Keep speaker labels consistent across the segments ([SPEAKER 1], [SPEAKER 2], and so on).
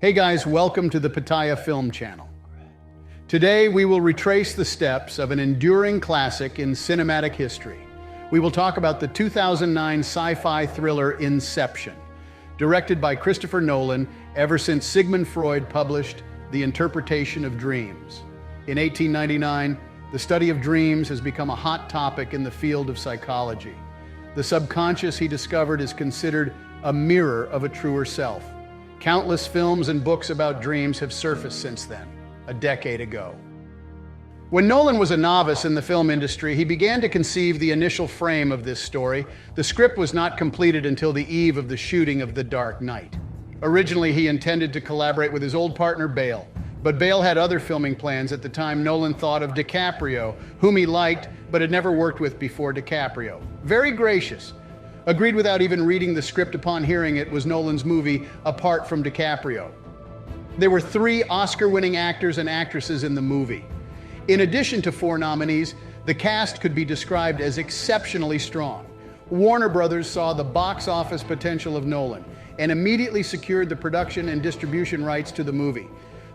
[SPEAKER 1] Hey guys, welcome to the Pattaya Film Channel. Today we will retrace the steps of an enduring classic in cinematic history. We will talk about the 2009 sci-fi thriller Inception, directed by Christopher Nolan ever since Sigmund Freud published The Interpretation of Dreams. In 1899, the study of dreams has become a hot topic in the field of psychology. The subconscious, he discovered, is considered a mirror of a truer self. Countless films and books about dreams have surfaced since then, a decade ago. When Nolan was a novice in the film industry, he began to conceive the initial frame of this story. The script was not completed until the eve of the shooting of The Dark Knight. Originally, he intended to collaborate with his old partner, Bale. But Bale had other filming plans. At the time, Nolan thought of DiCaprio, whom he liked, but had never worked with before DiCaprio. Very gracious. Agreed without even reading the script. Upon hearing it was Nolan's movie, apart from DiCaprio. There were 3 Oscar-winning actors and actresses in the movie. In addition to 4 nominees, the cast could be described as exceptionally strong. Warner Brothers saw the box office potential of Nolan and immediately secured the production and distribution rights to the movie.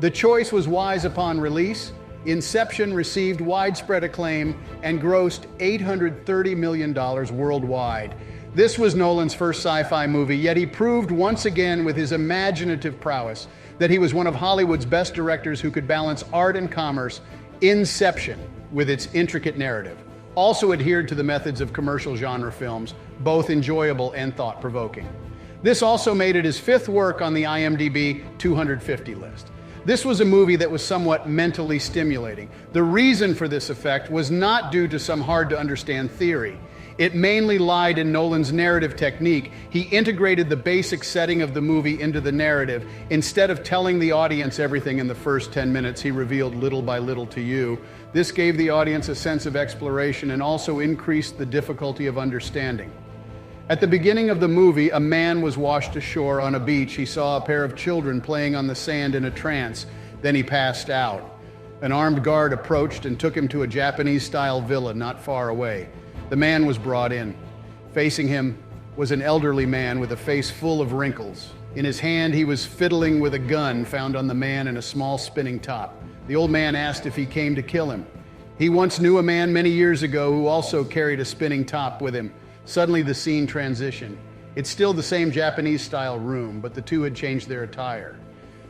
[SPEAKER 1] The choice was wise upon release. Inception received widespread acclaim and grossed $830 million worldwide. This was Nolan's first sci-fi movie, yet he proved once again with his imaginative prowess that he was one of Hollywood's best directors who could balance art and commerce. Inception, with its intricate narrative, also adhered to the methods of commercial genre films, both enjoyable and thought-provoking. This also made it his 5th work on the IMDb 250 list. This was a movie that was somewhat mentally stimulating. The reason for this effect was not due to some hard-to-understand theory. It mainly lied in Nolan's narrative technique. He integrated the basic setting of the movie into the narrative. Instead of telling the audience everything in the first 10 minutes, he revealed little by little to you. This gave the audience a sense of exploration and also increased the difficulty of understanding. At the beginning of the movie, a man was washed ashore on a beach. He saw a pair of children playing on the sand in a trance. Then he passed out. An armed guard approached and took him to a Japanese-style villa not far away. The man was brought in. Facing him was an elderly man with a face full of wrinkles. In his hand, he was fiddling with a gun found on the man and a small spinning top. The old man asked if he came to kill him. He once knew a man many years ago who also carried a spinning top with him. Suddenly, the scene transitioned. It's still the same Japanese-style room, but the two had changed their attire.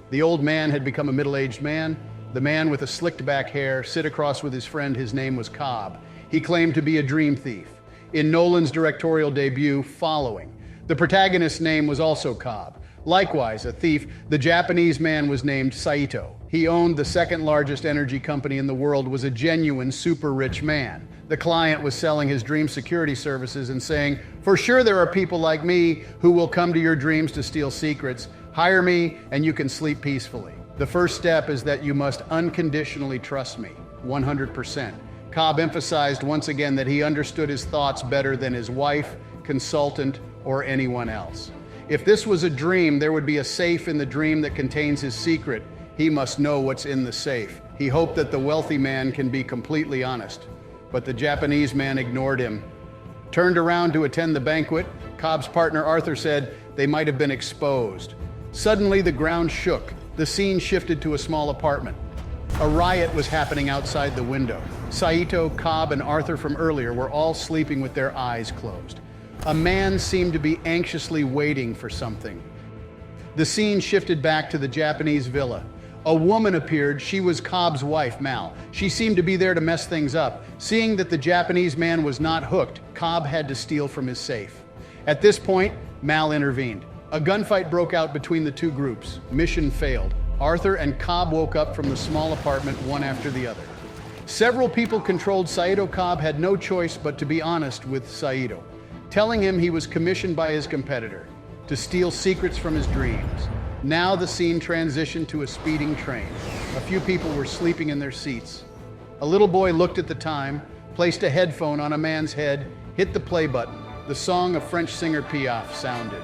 [SPEAKER 1] The old man had become a middle-aged man. The man with a slicked-back hair sit across with his friend. His name was Cobb. He claimed to be a dream thief. In Nolan's directorial debut, Following, the protagonist's name was also Cobb. Likewise, a thief, the Japanese man was named Saito. He owned the 2nd largest energy company in the world, was a genuine super rich man. The client was selling his dream security services and saying, "For sure there are people like me who will come to your dreams to steal secrets. Hire me and you can sleep peacefully. The first step is that you must unconditionally trust me, 100%. Cobb emphasized once again that he understood his thoughts better than his wife, consultant, or anyone else. If this was a dream, there would be a safe in the dream that contains his secret. He must know what's in the safe. He hoped that the wealthy man can be completely honest. But the Japanese man ignored him. Turned around to attend the banquet, Cobb's partner Arthur said they might have been exposed. Suddenly the ground shook. The scene shifted to a small apartment. A riot was happening outside the window. Saito, Cobb, and Arthur from earlier were all sleeping with their eyes closed. A man seemed to be anxiously waiting for something. The scene shifted back to the Japanese villa. A woman appeared. She was Cobb's wife, Mal. She seemed to be there to mess things up. Seeing that the Japanese man was not hooked, Cobb had to steal from his safe. At this point, Mal intervened. A gunfight broke out between the 2 groups. Mission failed. Arthur and Cobb woke up from the small apartment one after the other. Several people controlled Saito. Cobb had no choice but to be honest with Saito, telling him he was commissioned by his competitor to steal secrets from his dreams. Now the scene transitioned to a speeding train. A few people were sleeping in their seats. A little boy looked at the time, placed a headphone on a man's head, hit the play button. The song of French singer Piaf sounded.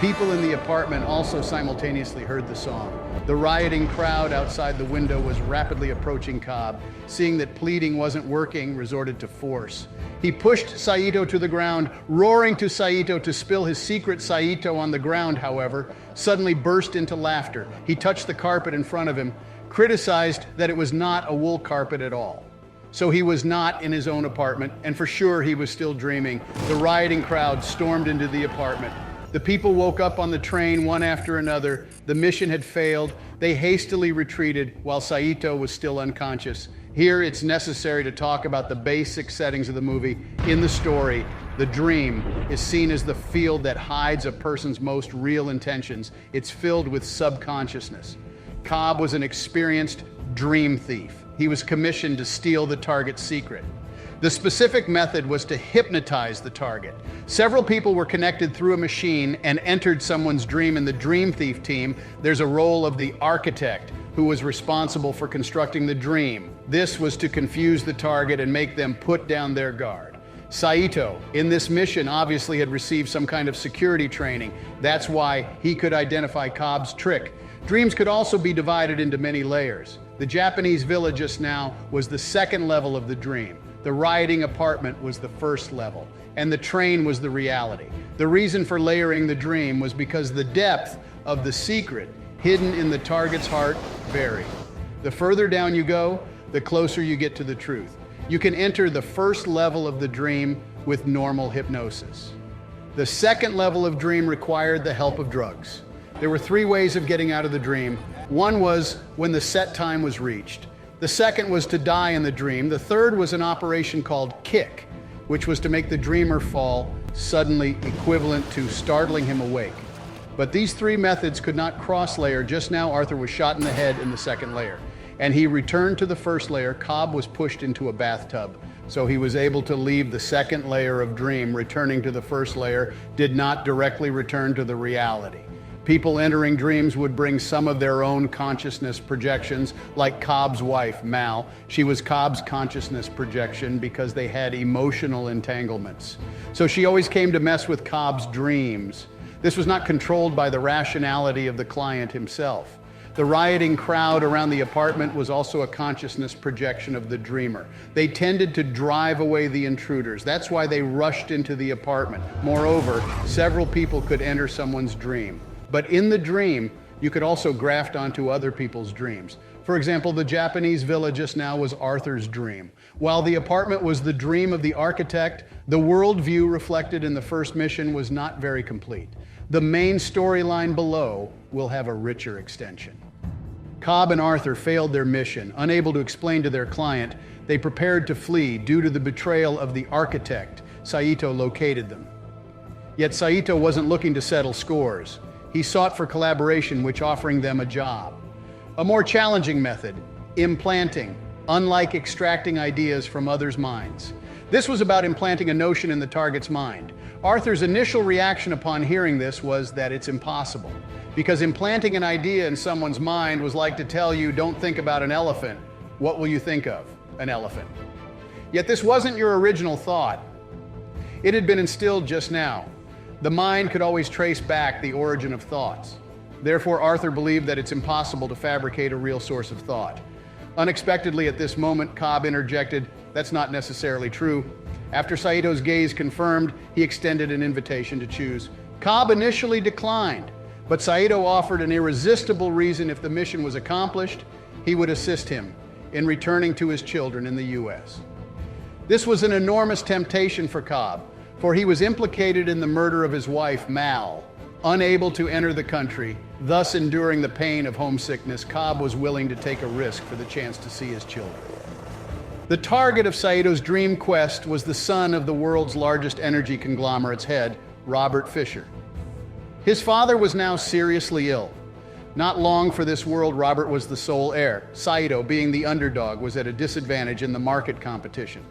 [SPEAKER 1] people in the apartment also simultaneously heard the song. The rioting crowd outside the window was rapidly approaching Cobb. Seeing that pleading wasn't working, resorted to force. He pushed Saito to the ground, roaring to Saito to spill his secret. Saito, on the ground, however, suddenly burst into laughter. He touched the carpet in front of him, criticized that it was not a wool carpet at all. So he was not in his own apartment, and for sure he was still dreaming. The rioting crowd stormed into the apartment. The people woke up on the train one after another. The mission had failed. They hastily retreated while Saito was still unconscious. Here it's necessary to talk about the basic settings of the movie. In the story, the dream is seen as the field that hides a person's most real intentions. It's filled with subconsciousness. Cobb was an experienced dream thief. He was commissioned to steal the target's secret. The specific method was to hypnotize the target. Several people were connected through a machine and entered someone's dream. In the Dream Thief team, there's a role of the architect who was responsible for constructing the dream. This was to confuse the target and make them put down their guard. Saito, in this mission, obviously had received some kind of security training. That's why he could identify Cobb's trick. Dreams could also be divided into many layers. The Japanese villa just now was the second level of the dream. The rioting apartment was the first level, and the train was the reality. The reason for layering the dream was because the depth of the secret hidden in the target's heart varied. The further down you go, the closer you get to the truth. You can enter the first level of the dream with normal hypnosis. The second level of dream required the help of drugs. There were 3 ways of getting out of the dream. One was when the set time was reached. The second was to die in the dream. The third was an operation called kick, which was to make the dreamer fall suddenly, equivalent to startling him awake. But these 3 methods could not cross-layer. Just now, Arthur was shot in the head in the second layer, and he returned to the first layer. Cobb was pushed into a bathtub, so he was able to leave the second layer of dream. Returning to the first layer did not directly return to the reality. People entering dreams would bring some of their own consciousness projections, like Cobb's wife, Mal. She was Cobb's consciousness projection because they had emotional entanglements. So she always came to mess with Cobb's dreams. This was not controlled by the rationality of the client himself. The rioting crowd around the apartment was also a consciousness projection of the dreamer. They tended to drive away the intruders. That's why they rushed into the apartment. Moreover, several people could enter someone's dream. But in the dream, you could also graft onto other people's dreams. For example, the Japanese villa just now was Arthur's dream. While the apartment was the dream of the architect, the worldview reflected in the first mission was not very complete. The main storyline below will have a richer extension. Cobb and Arthur failed their mission. Unable to explain to their client, they prepared to flee due to the betrayal of the architect. Saito located them. Yet Saito wasn't looking to settle scores. He sought for collaboration, which offering them a job. A more challenging method, implanting, unlike extracting ideas from others' minds. This was about implanting a notion in the target's mind. Arthur's initial reaction upon hearing this was that it's impossible, because implanting an idea in someone's mind was like to tell you, don't think about an elephant. What will you think of? An elephant. Yet this wasn't your original thought. It had been instilled just now. The mind could always trace back the origin of thoughts. Therefore, Arthur believed that it's impossible to fabricate a real source of thought. Unexpectedly at this moment, Cobb interjected, "That's not necessarily true." After Saito's gaze confirmed, he extended an invitation to choose. Cobb initially declined, but Saito offered an irresistible reason. If the mission was accomplished, he would assist him in returning to his children in the U.S. This was an enormous temptation for Cobb, for he was implicated in the murder of his wife, Mal. Unable to enter the country, thus enduring the pain of homesickness, Cobb was willing to take a risk for the chance to see his children. The target of Saito's dream quest was the son of the world's largest energy conglomerate's head, Robert Fisher. His father was now seriously ill. Not long for this world, Robert was the sole heir. Saito, being the underdog, was at a disadvantage in the market competition.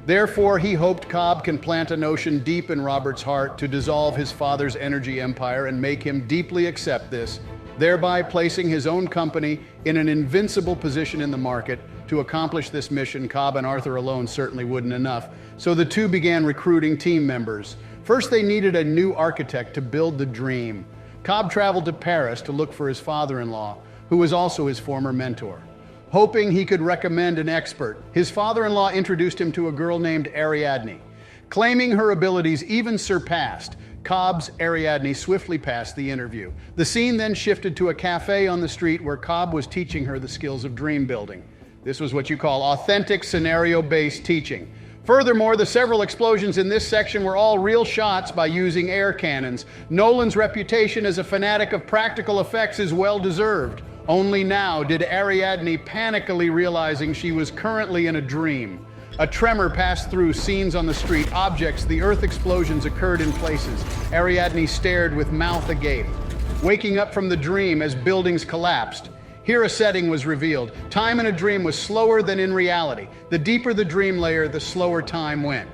[SPEAKER 1] Therefore, he hoped Cobb can plant a notion deep in Robert's heart to dissolve his father's energy empire and make him deeply accept this, thereby placing his own company in an invincible position in the market. To accomplish this mission, Cobb and Arthur alone certainly wouldn't enough, so the two began recruiting team members. First, they needed a new architect to build the dream. Cobb traveled to Paris to look for his father-in-law, who was also his former mentor. Hoping he could recommend an expert, his father-in-law introduced him to a girl named Ariadne. Claiming her abilities even surpassed Cobb's, Ariadne swiftly passed the interview. The scene then shifted to a cafe on the street where Cobb was teaching her the skills of dream building. This was what you call authentic scenario-based teaching. Furthermore, the several explosions in this section were all real shots by using air cannons. Nolan's reputation as a fanatic of practical effects is well deserved. Only now did Ariadne panically realizing she was currently in a dream. A tremor passed through scenes on the street, objects, the earth explosions occurred in places. Ariadne stared with mouth agape, waking up from the dream as buildings collapsed. Here a setting was revealed. Time in a dream was slower than in reality. The deeper the dream layer, the slower time went.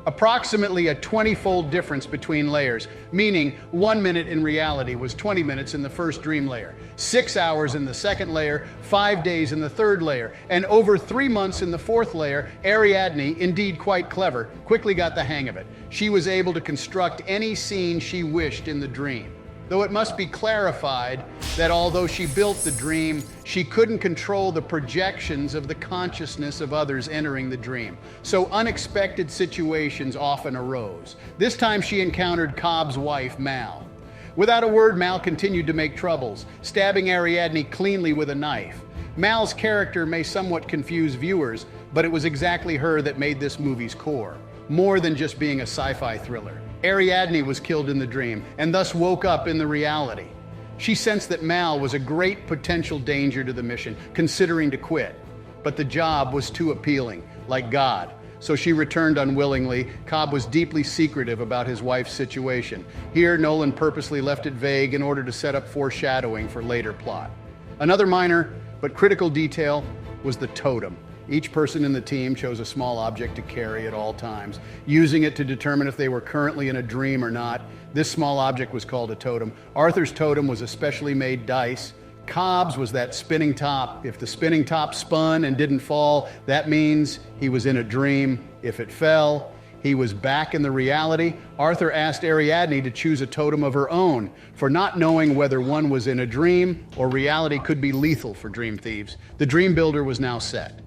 [SPEAKER 1] Approximately a 20-fold difference between layers, meaning 1 minute in reality was 20 minutes in the first dream layer, 6 hours in the second layer, 5 days in the third layer, and over 3 months in the fourth layer. Ariadne, indeed quite clever, quickly got the hang of it. She was able to construct any scene she wished in the dream. Though it must be clarified that although she built the dream, she couldn't control the projections of the consciousness of others entering the dream. So unexpected situations often arose. This time she encountered Cobb's wife, Mal. Without a word, Mal continued to make troubles, stabbing Ariadne cleanly with a knife. Mal's character may somewhat confuse viewers, but it was exactly her that made this movie's core, more than just being a sci-fi thriller. Ariadne was killed in the dream and thus woke up in the reality. She sensed that Mal was a great potential danger to the mission, considering to quit. But the job was too appealing, like God. So she returned unwillingly. Cobb was deeply secretive about his wife's situation. Here, Nolan purposely left it vague in order to set up foreshadowing for later plot. Another minor but critical detail was the totem. Each person in the team chose a small object to carry at all times, using it to determine if they were currently in a dream or not. This small object was called a totem. Arthur's totem was a specially made dice. Cobb's was that spinning top. If the spinning top spun and didn't fall, that means he was in a dream. If it fell, he was back in the reality. Arthur asked Ariadne to choose a totem of her own, for not knowing whether one was in a dream or reality could be lethal for dream thieves. The dream builder was now set.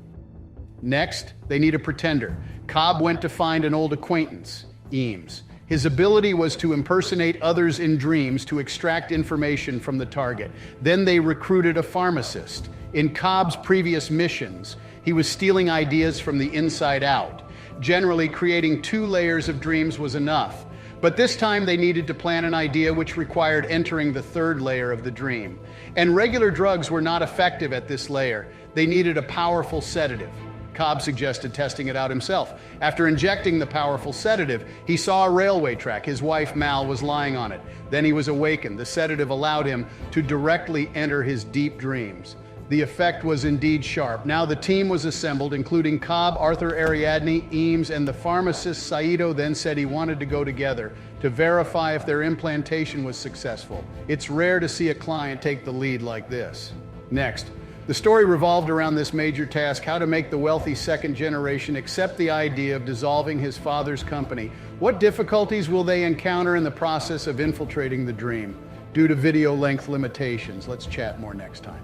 [SPEAKER 1] Next, they need a pretender. Cobb went to find an old acquaintance, Eames. His ability was to impersonate others in dreams to extract information from the target. Then they recruited a pharmacist. In Cobb's previous missions, he was stealing ideas from the inside out. Generally, creating 2 layers of dreams was enough. But this time they needed to plan an idea which required entering the 3rd layer of the dream. And regular drugs were not effective at this layer. They needed a powerful sedative. Cobb suggested testing it out himself. After injecting the powerful sedative, he saw a railway track. His wife, Mal, was lying on it. Then he was awakened. The sedative allowed him to directly enter his deep dreams. The effect was indeed sharp. Now the team was assembled, including Cobb, Arthur, Ariadne, Eames, and the pharmacist Saito then said he wanted to go together to verify if their implantation was successful. It's rare to see a client take the lead like this. Next, the story revolved around this major task: how to make the wealthy 2nd generation accept the idea of dissolving his father's company. What difficulties will they encounter in the process of infiltrating the dream due to video length limitations? Let's chat more next time.